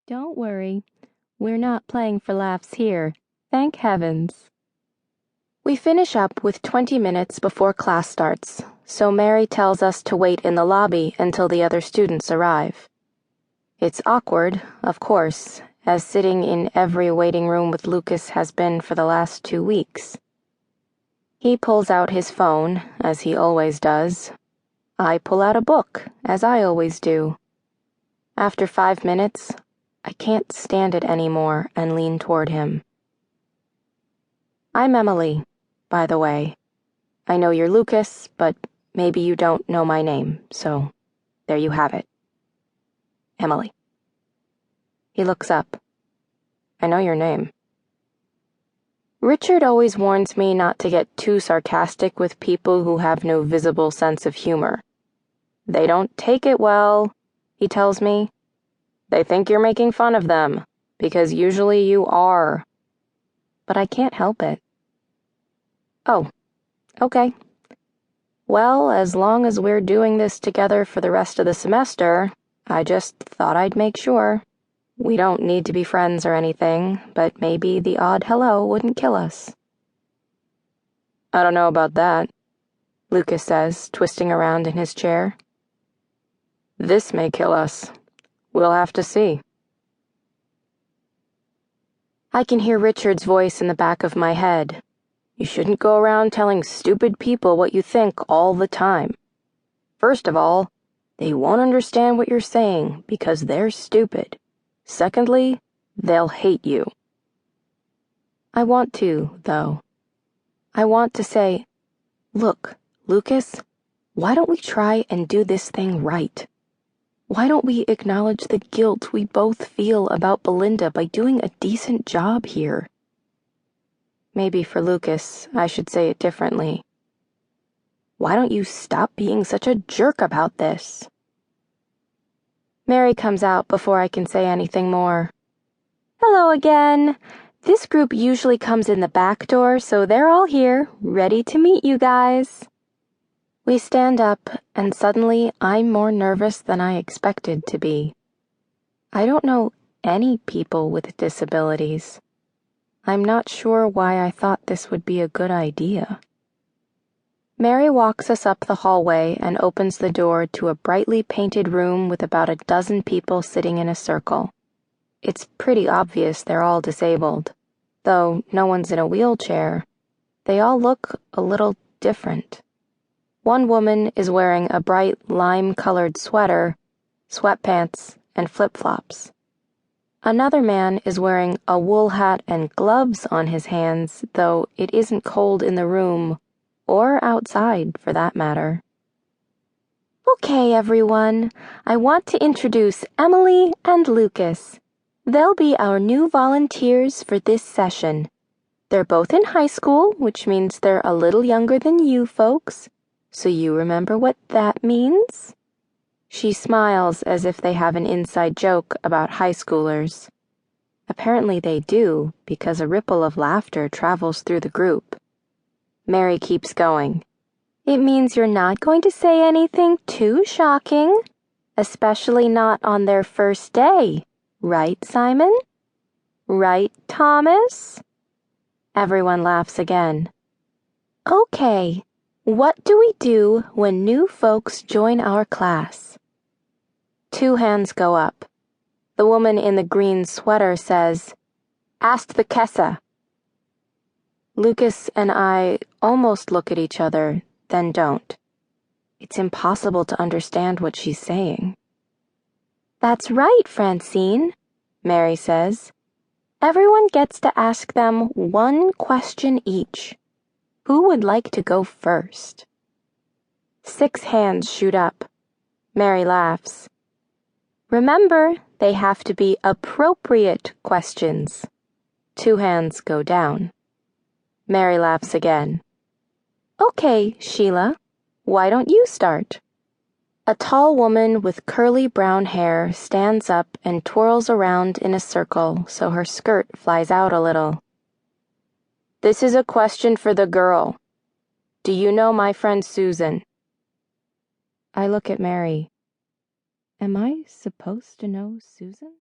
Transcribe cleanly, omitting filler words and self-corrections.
Don't worry, we're not playing for laughs here, thank heavens. We finish up with 20 minutes before class starts, so Mary tells us to wait in the lobby until the other students arrive. It's awkward, of course, as sitting in every waiting room with Lucas has been for the last 2 weeks. He pulls out his phone, as he always does. I pull out a book, as I always do. After 5 minutes, I can't stand it anymore and lean toward him. I'm Emily, by the way. I know you're Lucas, but maybe you don't know my name, so there you have it. Emily. He looks up. I know your name. Richard always warns me not to get too sarcastic with people who have no visible sense of humor. They don't take it well, he tells me. They think you're making fun of them, because usually you are. But I can't help it. Oh, okay. Well, as long as we're doing this together for the rest of the semester, I just thought I'd make sure. We don't need to be friends or anything, but maybe the odd hello wouldn't kill us. I don't know about that, Lucas says, twisting around in his chair. This may kill us. We'll have to see. I can hear Richard's voice in the back of my head. You shouldn't go around telling stupid people what you think all the time. First of all, they won't understand what you're saying because they're stupid. Secondly, they'll hate you. I want to, though. I want to say, look, Lucas, why don't we try and do this thing right? Why don't we acknowledge the guilt we both feel about Belinda by doing a decent job here? Maybe for Lucas, I should say it differently. Why don't you stop being such a jerk about this? Mary comes out before I can say anything more. Hello again. This group usually comes in the back door, so they're all here, ready to meet you guys. We stand up, and suddenly I'm more nervous than I expected to be. I don't know any people with disabilities. I'm not sure why I thought this would be a good idea. Mary walks us up the hallway and opens the door to a brightly painted room with about a dozen people sitting in a circle. It's pretty obvious they're all disabled. Though no one's in a wheelchair, they all look a little different. One woman is wearing a bright lime-colored sweater, sweatpants, and flip-flops. Another man is wearing a wool hat and gloves on his hands, though it isn't cold in the room, or outside, for that matter. Okay, everyone, I want to introduce Emily and Lucas. They'll be our new volunteers for this session. They're both in high school, which means they're a little younger than you folks. So you remember what that means? She smiles as if they have an inside joke about high schoolers. Apparently they do, because a ripple of laughter travels through the group. Mary keeps going. It means you're not going to say anything too shocking, especially not on their first day. Right, Simon? Right, Thomas? Everyone laughs again. Okay, what do we do when new folks join our class? 2 hands go up. The woman in the green sweater says, Ask the Kessa. Lucas and I almost look at each other, then don't. It's impossible to understand what she's saying. That's right, Francine, Mary says. Everyone gets to ask them 1 question each. Who would like to go first? 6 hands shoot up. Mary laughs. Remember, they have to be appropriate questions. 2 hands go down. Mary laughs again. Okay, Sheila, why don't you start? A tall woman with curly brown hair stands up and twirls around in a circle so her skirt flies out a little. This is a question for the girl. Do you know my friend Susan? I look at Mary. Am I supposed to know Susan?